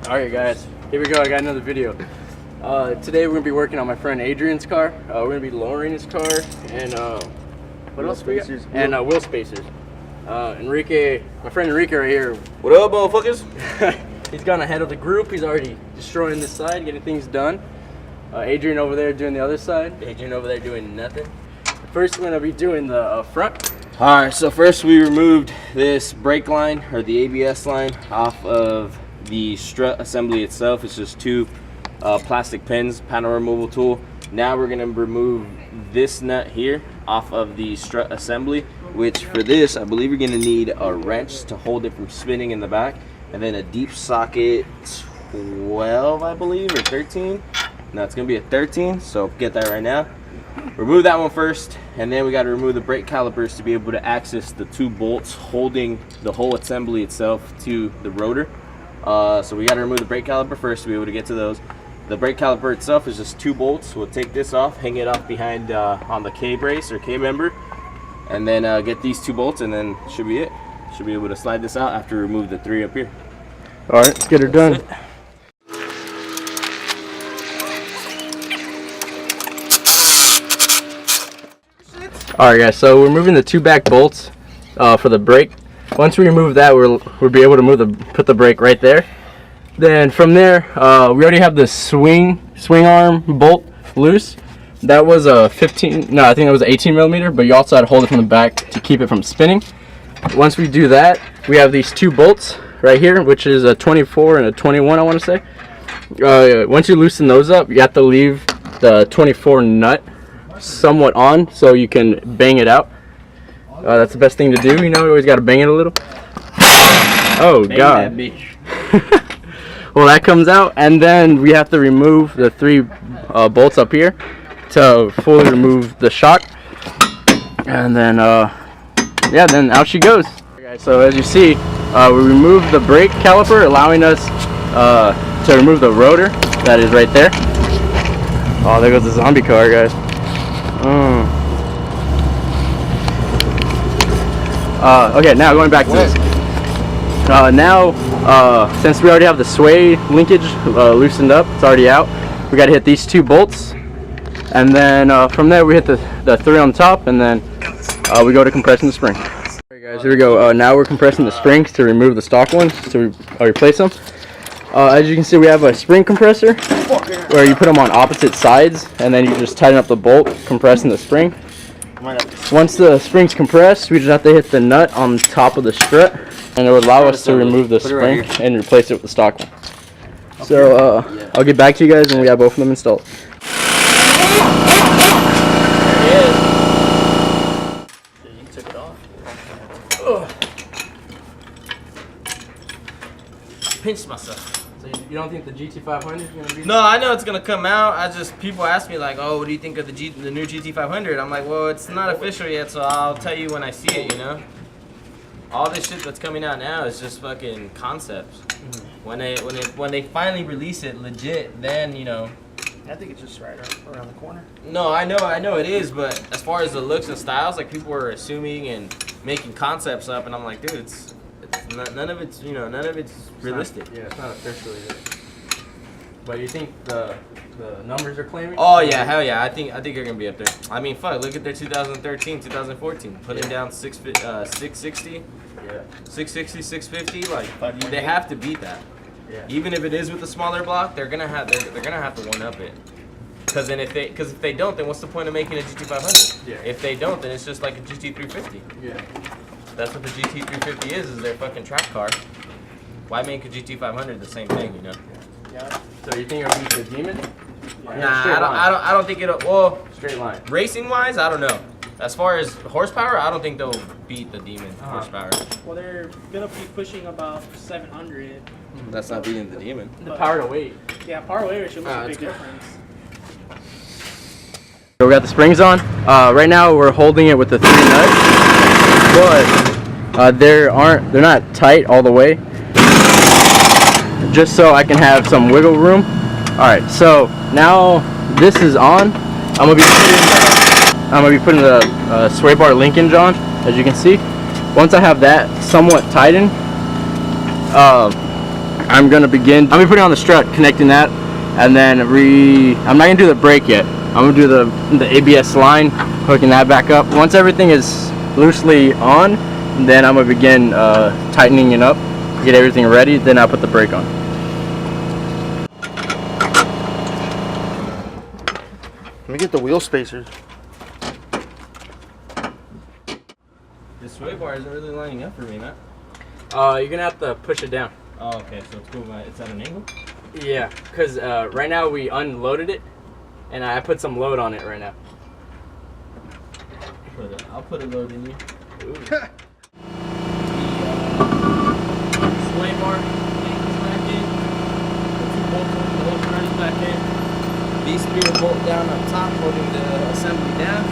Alright guys, here we go, I got another video. Today we're going to be working on my friend Adrian's car. We're going to be lowering his car and what else we got? And wheel spacers. Enrique, my friend Enrique right here. What up, motherfuckers? He's gone ahead of the group. He's already destroying this side, getting things done. Adrian over there doing the other side. Adrian over there doing nothing. First we're going to be doing the front. Alright, so first we removed this brake line, or the ABS line, off of the strut assembly itself. It's just two plastic pins, panel removal tool. Now we're going to remove this nut here off of the strut assembly, which for this I believe you're going to need a wrench to hold it from spinning in the back, and then a deep socket 12 I believe, or 13. No, it's going to be a 13, so get that right now. Remove that one first, and then we got to remove the brake calipers to be able to access the two bolts holding the whole assembly itself to the rotor. So we got to remove the brake caliper first to be able to get to those. The brake caliper itself is just two bolts. We'll take this off, hang it off behind on the K-brace or K-member, and then get these two bolts, and then should be it. Should be able to slide this out after we remove the three up here. All right, let's get her done. Alright guys, so we're moving the two back bolts for the brake. Once we remove that, we'll be able to put the brake right there. Then from there, we already have the swing arm bolt loose. That was a I think that was an 18 millimeter, but you also had to hold it from the back to keep it from spinning. Once we do that, we have these two bolts right here, which is a 24 and a 21, I want to say. Once you loosen those up, you have to leave the 24 nut somewhat on so you can bang it out. That's the best thing to do, you know, you always got to bang it a little. Oh bang god. That well, that comes out, and then we have to remove the three bolts up here to fully remove the shock, and then yeah, then out she goes. Okay, so as you see, we removed the brake caliper, allowing us to remove the rotor that is right there. Oh, there goes the zombie car, guys. Okay, now going back to this. Since we already have the sway linkage loosened up, it's already out. We got to hit these two bolts, and then from there we hit the three on top, and then we go to compressing the spring. Alright guys, here we go. Now we're compressing the springs to remove the stock ones to replace them. As you can see, we have a spring compressor where you put them on opposite sides, and then you just tighten up the bolt, compressing the spring. Once the spring's compressed, we just have to hit the nut on top of the strut, and it would allow us to remove the spring and replace it with the stock one. So I'll get back to you guys when we have both of them installed. There it is. You took it off. Ugh. Pinched myself. So you don't think the GT500 is gonna be? No, I know it's gonna come out. People ask me like, oh, what do you think of the new GT500? I'm like, well, it's not official yet, so I'll tell you when I see it. You know, all this shit that's coming out now is just fucking concepts. Mm-hmm. When they finally release it legit, then you know. I think it's just right around the corner. No, I know it is, but as far as the looks and styles, like people were assuming and making concepts up, and I'm like, dude, none of it's realistic. Yeah, it's not officially there. But you think the numbers are claiming? Oh yeah, hell yeah. I think they're gonna be up there. I mean, fuck, look at their 2013, 2014, putting down 660, yeah, 660, 650. Like they have to beat that. Yeah. Even if it is with a smaller block, they're gonna have to one up it. Because if they don't, then what's the point of making a GT500? Yeah. If they don't, then it's just like a GT350. Yeah. That's what the GT350 is their fucking track car. Why make a GT500 the same thing, you know? Yeah. So you think it'll beat the Demon? Yeah. Nah, I don't think it'll. Well, straight line. Racing wise, I don't know. As far as horsepower, I don't think they'll beat the Demon horsepower. Well, they're gonna be pushing about 700. That's not beating the Demon. The power to weight. Yeah, power to weight ratio makes a big difference. So we got the springs on. Right now we're holding it with the three nuts, but they're not tight all the way. Just so I can have some wiggle room. All right, so now this is on. I'm gonna be putting the sway bar linkage on, as you can see. Once I have that somewhat tightened, I'm gonna begin. I'm putting on the strut, connecting that, and then I'm not gonna do the brake yet. I'm gonna do the ABS line, hooking that back up. Once everything is loosely on, then I'm gonna begin tightening it up, get everything ready. Then I'll put the brake on. Let me get the wheel spacers. The sway bar isn't really lining up for me, man. You're gonna have to push it down. Oh, okay, so it's cool. It's at an angle? Yeah, because right now we unloaded it, and I put some load on it right now. I'll put a load in you. Ooh. Sway bar is back in. The 2 bolts on the whole front is back in. These 3 will bolt down on top, holding the assembly down.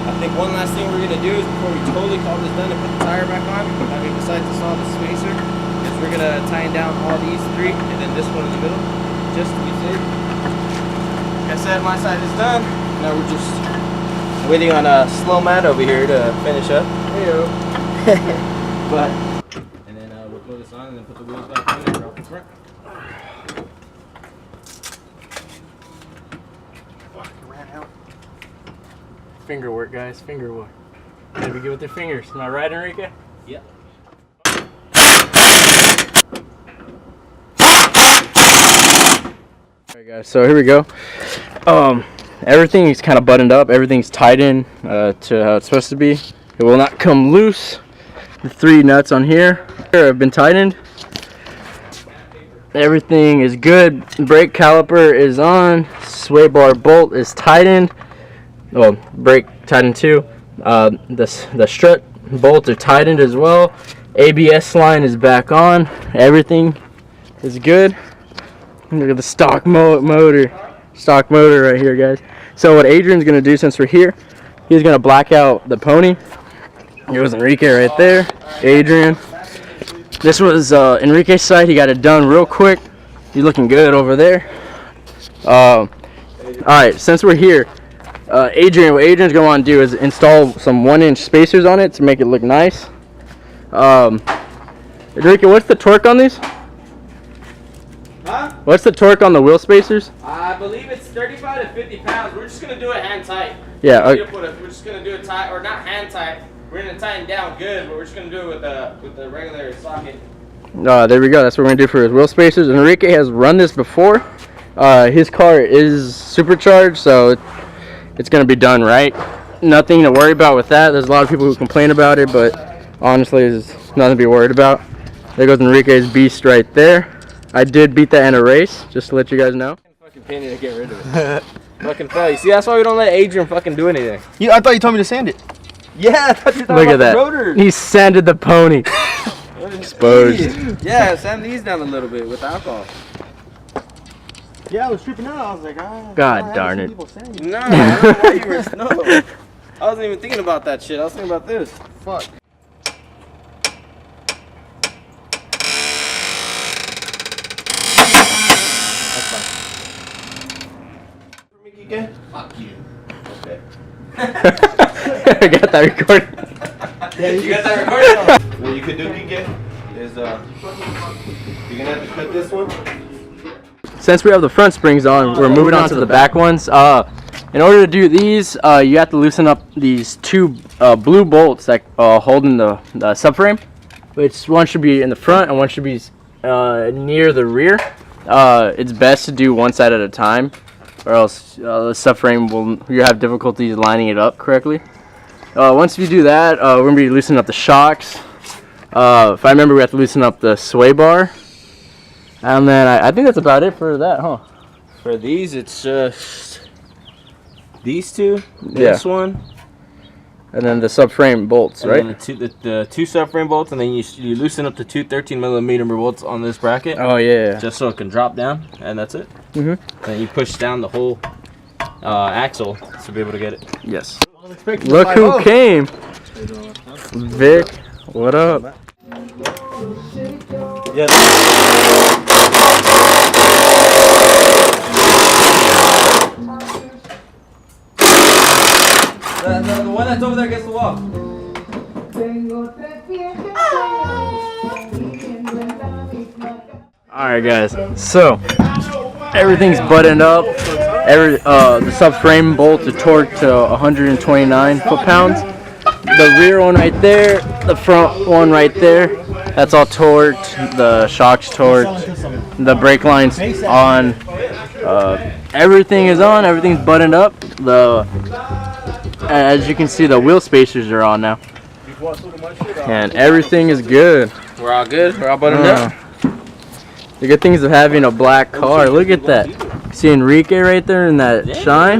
I think one last thing we're gonna do is before we totally call this done and put the tire back on, I mean besides install the spacer, is we're gonna tie down all these 3 and then this one in the middle, just to be safe. Like I said, my side is done. Now we're just waiting on a slow man over here to finish up. Heyo. But and then we'll throw this on and then put the wheels back on and drop the front. Fuck, ran out. Finger work, guys. Finger work. Gotta be good with their fingers. Am I right, Enrique? Yep. Alright, guys. So here we go. Everything's kind of buttoned up. Everything's tied in to how it's supposed to be. It will not come loose. The 3 nuts on here have been tightened. Everything is good. Brake caliper is on. Sway bar bolt is tightened. Well, brake tightened too. The strut bolts are tightened as well. ABS line is back on. Everything is good. Look at the stock motor. Stock motor right here, guys. So what Adrian's gonna do, since we're here, he's gonna black out the pony. There was Enrique right there. Adrian. This was Enrique's side. He got it done real quick. He's looking good over there. All right, since we're here, what Adrian's gonna want to do is install some 1-inch spacers on it to make it look nice. Enrique, what's the torque on these? Huh? What's the torque on the wheel spacers? I believe it's 35 to 50 pounds. We're just gonna do it hand tight. Yeah. We're just gonna do it tight, or not hand tight. We're gonna tighten down good, but we're just gonna do it with the regular socket. There we go. That's what we're gonna do for his wheel spacers. Enrique has run this before. His car is supercharged, so it's gonna be done right. Nothing to worry about with that. There's a lot of people who complain about it, but honestly, there's nothing to be worried about. There goes Enrique's beast right there. I did beat that in a race, just to let you guys know. Fucking painted to get rid of it. Fucking fell. You see, that's why we don't let Adrian fucking do anything. I thought you told me to sand it. Yeah, I thought you were Look talking at about that. the rotor. He sanded the pony. Exposed. Yeah, sand these down a little bit with alcohol. Yeah, I was tripping out. I was like, God darn it. No, I don't know why you were. No, I wasn't even thinking about that shit. I was thinking about this. Fuck. Fuck you. Okay. I got that recorded. Yeah, you got that recorded? What you could do, Kike, is you're gonna have to cut this one. Since we have the front springs on, we're moving on to the back ones. In order to do these, you have to loosen up these 2 blue bolts that holding the subframe, which one should be in the front and one should be near the rear. It's best to do one side at a time, or else the subframe you have difficulties lining it up correctly. Once you do that, we're gonna be loosening up the shocks. If I remember, we have to loosen up the sway bar, and then I think that's about it for that, huh? For these, it's just these 2, this one, and then the subframe bolts, and right? then the 2 subframe bolts, and then you loosen up the 2 13mm bolts on this bracket. Oh yeah. Just so it can drop down, and that's it. Mhm. Then you push down the whole axle to be able to get it. Yes. Look who came. Vic, what up? Yeah. The one that's over there gets the wall. Alright guys, so everything's buttoned up. The subframe bolts are torqued to 129 foot-pounds. The rear one right there, the front one right there, that's all torqued. The shock's torqued. The brake line's on. Everything is on. Everything's buttoned up. As you can see, the wheel spacers are on now, and everything is good. We're all good. We're all buttoned up. The good things of having a black car. Look at that. See Enrique right there in that shine?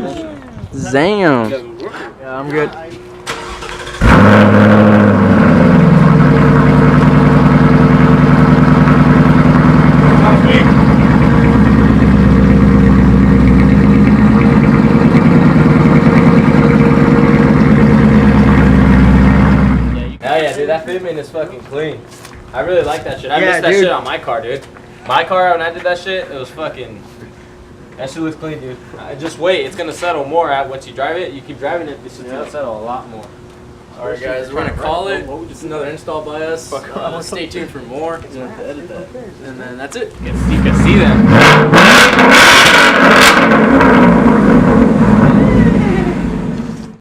Damn. Yeah, I'm good. Oh yeah, dude, that fitment is fucking clean. I really like that shit. I missed that shit on my car, dude. My car, when I did that shit, it was fucking... That shit looks clean, dude. Just wait, it's gonna settle more out once you drive it. You keep driving it, this shit's gonna settle a lot more. Alright guys, we're gonna call it. It's another install by us. Stay tuned for more. And then that's it. You can see that.